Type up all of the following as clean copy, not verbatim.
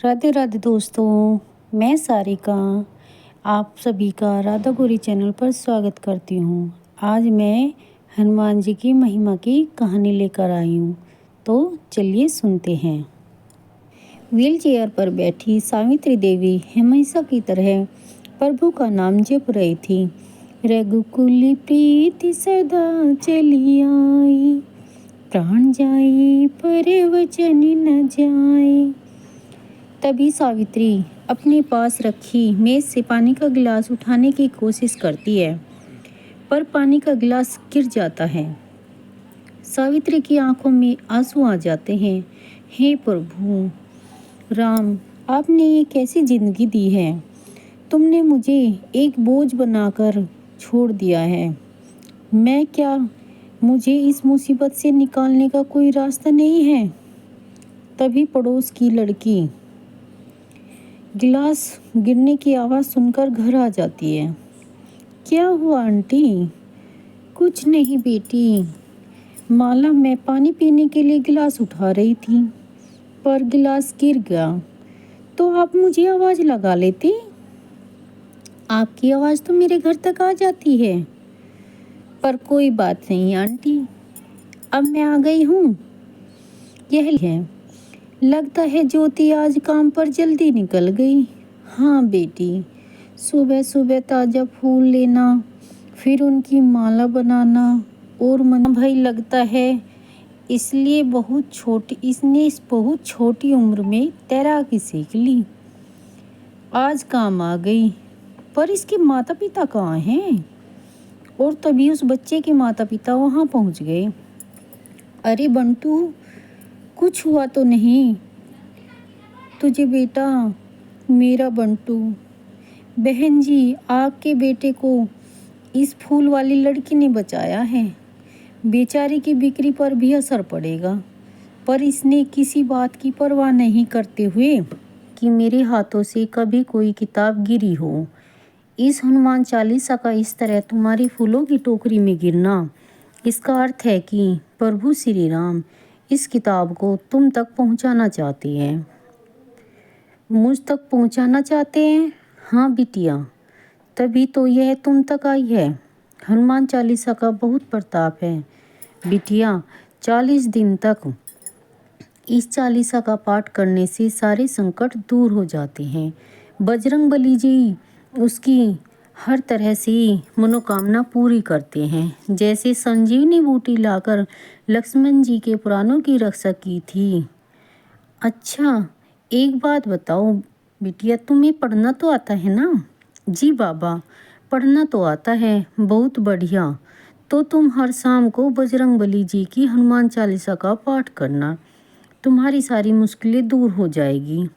राधे राधे दोस्तों, मैं सारिका आप सभी का राधा गौरी चैनल पर स्वागत करती हूँ। आज मैं हनुमान जी की महिमा की कहानी लेकर आई हूँ, तो चलिए सुनते हैं। व्हील चेयर पर बैठी सावित्री देवी हमेशा की तरह प्रभु का नाम जप रही थी। रघुकुल प्रीति सदा चली आई, प्राण जाए पर वचन न जाए। तभी सावित्री अपने पास रखी मेज से पानी का गिलास उठाने की कोशिश करती है, पर पानी का गिलास गिर जाता है। सावित्री की आंखों में आंसू आ जाते हैं। हे प्रभु राम, आपने ये कैसी जिंदगी दी है? तुमने मुझे एक बोझ बनाकर छोड़ दिया है। मैं क्या, मुझे इस मुसीबत से निकालने का कोई रास्ता नहीं है? तभी पड़ोस की लड़की गिलास गिरने की आवाज़ सुनकर घर आ जाती है। क्या हुआ आंटी? कुछ नहीं बेटी, माला मैं पानी पीने के लिए गिलास उठा रही थी, पर गिलास गिर गया, तो आप मुझे आवाज़ लगा लेती। आपकी आवाज़ तो मेरे घर तक आ जाती है। पर कोई बात नहीं आंटी, अब मैं आ गई हूँ। यह है, लगता है ज्योति आज काम पर जल्दी निकल गई। हाँ बेटी, सुबह सुबह ताज़ा फूल लेना, फिर उनकी माला बनाना और मन भाई लगता है इसने इस बहुत छोटी उम्र में तैराकी सीख ली। आज काम आ गई, पर इसके माता पिता कहाँ हैं? और तभी उस बच्चे के माता पिता वहाँ पहुँच गए। अरे बंटू, कुछ हुआ तो नहीं तुझे बेटा? मेरा बंटू, बहन जी, आपके बेटे को इस फूल वाली लड़की ने बचाया है। बेचारी की बिक्री पर भी असर पड़ेगा, पर इसने किसी बात की परवाह नहीं करते हुए कि मेरे हाथों से कभी कोई किताब गिरी हो। इस हनुमान चालीसा का इस तरह तुम्हारी फूलों की टोकरी में गिरना, इसका अर्थ है कि प्रभु श्री राम इस किताब को तुम तक पहुंचाना चाहते हैं। मुझ तक पहुंचाना चाहते हैं? हाँ बिटिया, तभी तो यह तुम तक आई है। हनुमान चालीसा का बहुत प्रताप है बिटिया। 40 दिन तक इस चालीसा का पाठ करने से सारे संकट दूर हो जाते हैं। बजरंगबली जी उसकी हर तरह से मनोकामना पूरी करते हैं। जैसे संजीवनी बूटी लाकर लक्ष्मण जी के प्राणों की रक्षा की थी। अच्छा, एक बात बताओ बिटिया, तुम्हें पढ़ना तो आता है ना? जी बाबा, पढ़ना तो आता है। बहुत बढ़िया, तो तुम हर शाम को बजरंगबली जी की हनुमान चालीसा का पाठ करना, तुम्हारी सारी मुश्किलें दूर हो जाएगी।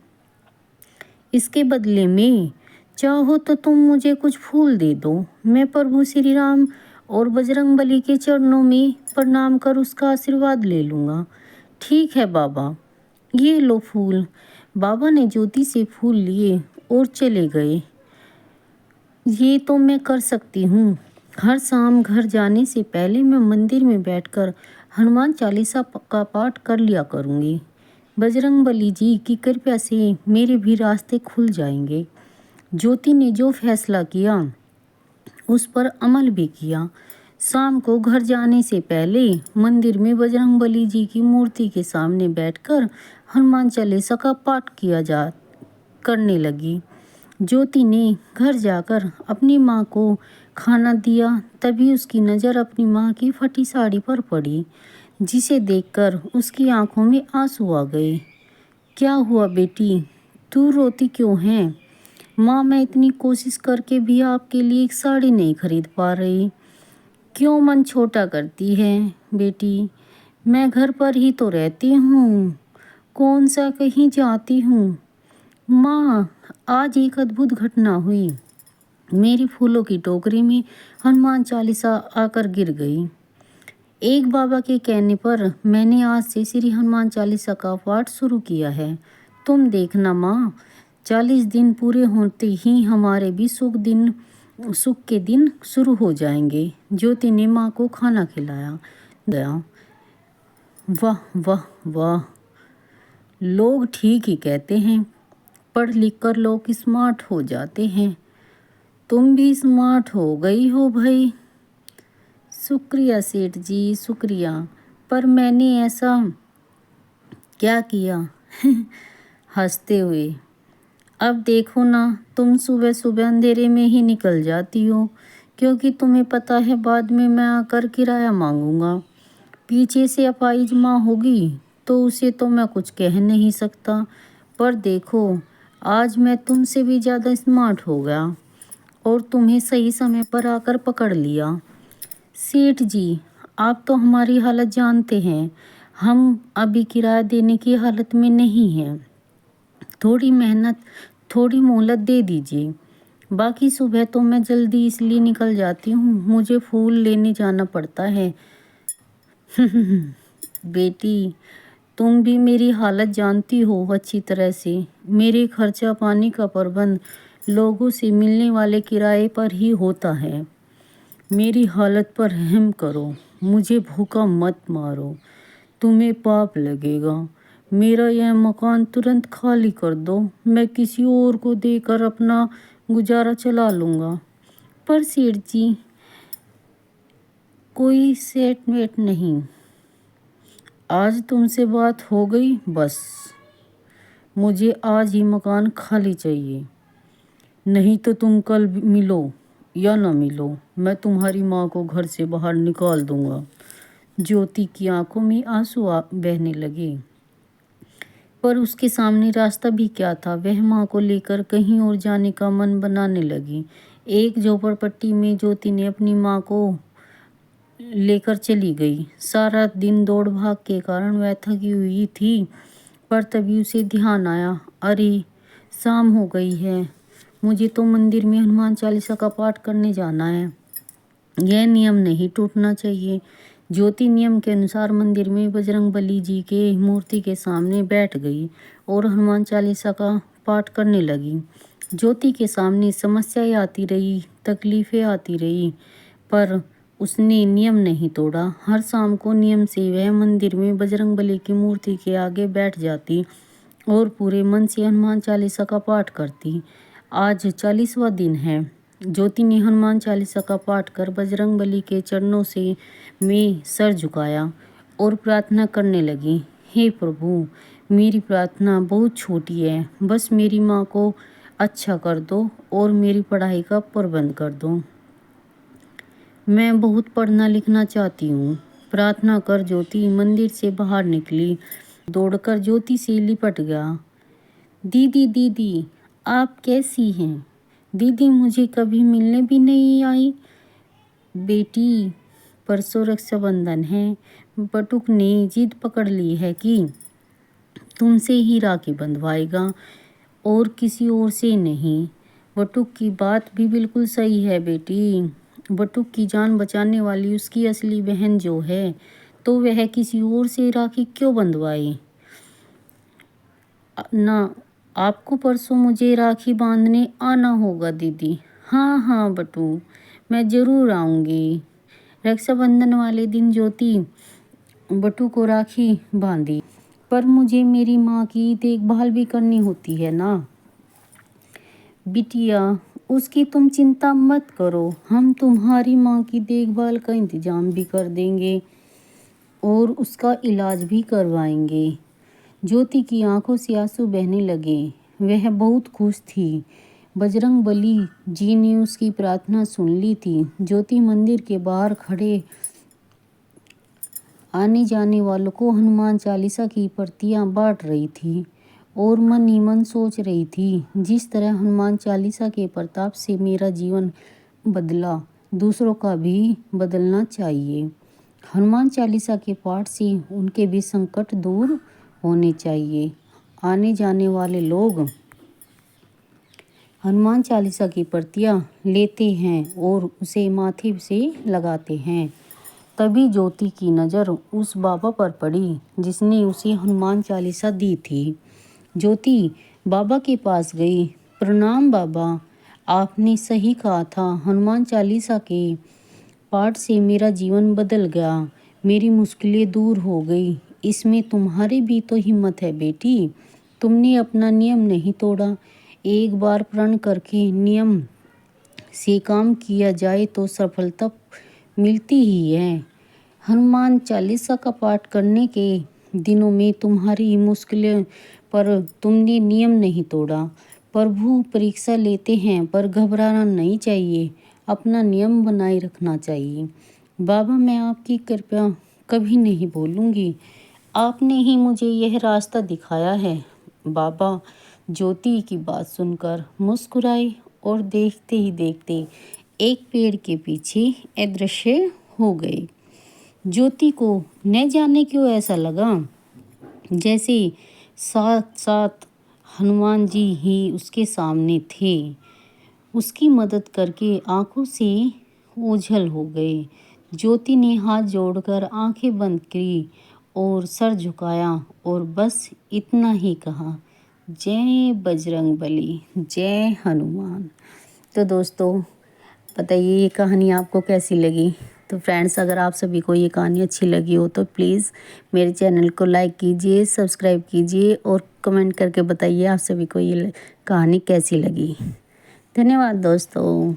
इसके बदले में चाहो तो तुम मुझे कुछ फूल दे दो। मैं प्रभु श्री राम और बजरंगबली के चरणों में प्रणाम कर उसका आशीर्वाद ले लूँगा। ठीक है बाबा, ये लो फूल। बाबा ने ज्योति से फूल लिए और चले गए। ये तो मैं कर सकती हूँ। हर शाम घर जाने से पहले मैं मंदिर में बैठकर हनुमान चालीसा का पाठ कर लिया करूँगी। बजरंगबली जी की कृपा से मेरे भी रास्ते खुल जाएंगे। ज्योति ने जो फैसला किया उस पर अमल भी किया। शाम को घर जाने से पहले मंदिर में बजरंगबली जी की मूर्ति के सामने बैठकर हनुमान चालीसा का पाठ करने लगी। ज्योति ने घर जाकर अपनी माँ को खाना दिया। तभी उसकी नज़र अपनी माँ की फटी साड़ी पर पड़ी, जिसे देखकर उसकी आंखों में आंसू आ गए। क्या हुआ बेटी, तू रोती क्यों है? माँ, मैं इतनी कोशिश करके भी आपके लिए एक साड़ी नहीं खरीद पा रही। क्यों मन छोटा करती है बेटी? मैं घर पर ही तो रहती हूँ, कौन सा कहीं जाती हूँ। माँ, आज एक अद्भुत घटना हुई। मेरी फूलों की टोकरी में हनुमान चालीसा आकर गिर गई। एक बाबा के कहने पर मैंने आज से श्री हनुमान चालीसा का पाठ शुरू किया है। तुम देखना माँ, 40 दिन पूरे होते ही हमारे भी सुख के दिन शुरू हो जाएंगे। ज्योति ने माँ को खाना खिलाया गया। वाह वाह वाह, लोग ठीक ही कहते हैं, पढ़ लिख कर लोग स्मार्ट हो जाते हैं। तुम भी स्मार्ट हो गई हो भाई। शुक्रिया सेठ जी, शुक्रिया। पर मैंने ऐसा क्या किया? हंसते हुए। अब देखो ना, तुम सुबह सुबह अंधेरे में ही निकल जाती हो, क्योंकि तुम्हें पता है बाद में मैं आकर किराया मांगूंगा। पीछे से अपाहिज माँ होगी तो उसे तो मैं कुछ कह नहीं सकता। पर देखो, आज मैं तुमसे भी ज़्यादा स्मार्ट हो गया और तुम्हें सही समय पर आकर पकड़ लिया। सेठ जी, आप तो हमारी हालत जानते हैं। हम अभी किराया देने की हालत में नहीं हैं। थोड़ी मेहनत, थोड़ी मोहलत दे दीजिए। बाकी सुबह तो मैं जल्दी इसलिए निकल जाती हूँ, मुझे फूल लेने जाना पड़ता है। बेटी, तुम भी मेरी हालत जानती हो अच्छी तरह से। मेरे खर्चा पानी का प्रबंध लोगों से मिलने वाले किराए पर ही होता है। मेरी हालत पर रहम करो, मुझे भूखा मत मारो, तुम्हें पाप लगेगा। मेरा यह मकान तुरंत खाली कर दो, मैं किसी और को देकर अपना गुजारा चला लूँगा। पर सेठ जी, कोई सेठ वेट नहीं। आज तुमसे बात हो गई बस। मुझे आज ही मकान खाली चाहिए, नहीं तो तुम कल मिलो या ना मिलो, मैं तुम्हारी माँ को घर से बाहर निकाल दूंगा। ज्योति की आंखों में आंसू बहने लगे। पर उसके सामने रास्ता भी क्या था। वह माँ को लेकर कहीं और जाने का मन बनाने लगी। एक झोपड़पट्टी में ज्योति ने अपनी माँ को लेकर चली गई। सारा दिन दौड़ भाग के कारण वह थकी हुई थी, पर तभी उसे ध्यान आया, अरे शाम हो गई है, मुझे तो मंदिर में हनुमान चालीसा का पाठ करने जाना है। यह नियम नहीं टूटना चाहिए। ज्योति नियम के अनुसार मंदिर में बजरंगबली जी के मूर्ति के सामने बैठ गई और हनुमान चालीसा का पाठ करने लगी। ज्योति के सामने समस्याएं आती रही, तकलीफें आती रही, पर उसने नियम नहीं तोड़ा। हर शाम को नियम से वह मंदिर में बजरंगबली की मूर्ति के आगे बैठ जाती और पूरे मन से हनुमान चालीसा का पाठ करती। आज 40वां दिन है। ज्योति ने हनुमान चालीसा का पाठ कर बजरंगबली के चरणों से में सर झुकाया और प्रार्थना करने लगी, हे प्रभु, मेरी प्रार्थना बहुत छोटी है, बस मेरी माँ को अच्छा कर दो और मेरी पढ़ाई का प्रबंध कर दो। मैं बहुत पढ़ना लिखना चाहती हूँ। प्रार्थना कर ज्योति मंदिर से बाहर निकली। दौड़कर ज्योति से लिपट गया। दीदी दीदी, आप कैसी हैं? दीदी मुझे कभी मिलने भी नहीं आई। बेटी, परसों रक्षाबंधन है। बटुक ने जिद पकड़ ली है कि तुमसे ही राखी बंधवाएगा और किसी और से नहीं। बटुक की बात भी बिल्कुल सही है बेटी। बटुक की जान बचाने वाली उसकी असली बहन जो है, तो वह किसी और से राखी क्यों बंधवाए ना। आपको परसों मुझे राखी बांधने आना होगा दीदी। हाँ हाँ बटू, मैं ज़रूर आऊँगी। रक्षाबंधन वाले दिन ज्योति बटू को राखी बांधी। पर मुझे मेरी माँ की देखभाल भी करनी होती है ना। बिटिया, उसकी तुम चिंता मत करो, हम तुम्हारी माँ की देखभाल का इंतजाम भी कर देंगे और उसका इलाज भी करवाएंगे। ज्योति की आंखों से आंसू बहने लगे। वह बहुत खुश थी। बजरंगबली जी ने उसकी प्रार्थना सुन ली थी। ज्योति मंदिर के बाहर खड़े आने जाने वालों को हनुमान चालीसा की प्रतियां बांट रही थी और मन ही मन सोच रही थी, जिस तरह हनुमान चालीसा के प्रताप से मेरा जीवन बदला, दूसरों का भी बदलना चाहिए। हनुमान चालीसा के पाठ से उनके भी संकट दूर होने चाहिए। आने जाने वाले लोग हनुमान चालीसा की प्रतियां लेते हैं और उसे माथे से लगाते हैं। तभी ज्योति की नज़र उस बाबा पर पड़ी जिसने उसे हनुमान चालीसा दी थी। ज्योति बाबा के पास गई। प्रणाम बाबा, आपने सही कहा था, हनुमान चालीसा के पाठ से मेरा जीवन बदल गया, मेरी मुश्किलें दूर हो गई। इसमें तुम्हारी भी तो हिम्मत है बेटी। तुमने अपना नियम नहीं तोड़ा। एक बार प्रण करके नियम से काम किया जाए तो सफलता मिलती ही है। हनुमान चालीसा का पाठ करने के दिनों में तुम्हारी मुश्किलें पर तुमने नियम नहीं तोड़ा। प्रभु परीक्षा लेते हैं पर घबराना नहीं चाहिए, अपना नियम बनाए रखना चाहिए। बाबा मैं आपकी कृपया कभी नहीं भूलूंगी, आपने ही मुझे यह रास्ता दिखाया है। बाबा ज्योति की बात सुनकर मुस्कुराए और देखते ही देखते एक पेड़ के पीछे अदृश्य हो गए। ज्योति को न जाने क्यों ऐसा लगा जैसे साथ साथ हनुमान जी ही उसके सामने थे, उसकी मदद करके आंखों से ओझल हो गए। ज्योति ने हाथ जोड़कर आंखें बंद की और सर झुकाया और बस इतना ही कहा, जय बजरंगबली, जय हनुमान। तो दोस्तों बताइए ये कहानी आपको कैसी लगी। तो फ्रेंड्स अगर आप सभी को ये कहानी अच्छी लगी हो तो प्लीज़ मेरे चैनल को लाइक कीजिए, सब्सक्राइब कीजिए और कमेंट करके बताइए आप सभी को ये कहानी कैसी लगी। धन्यवाद दोस्तों।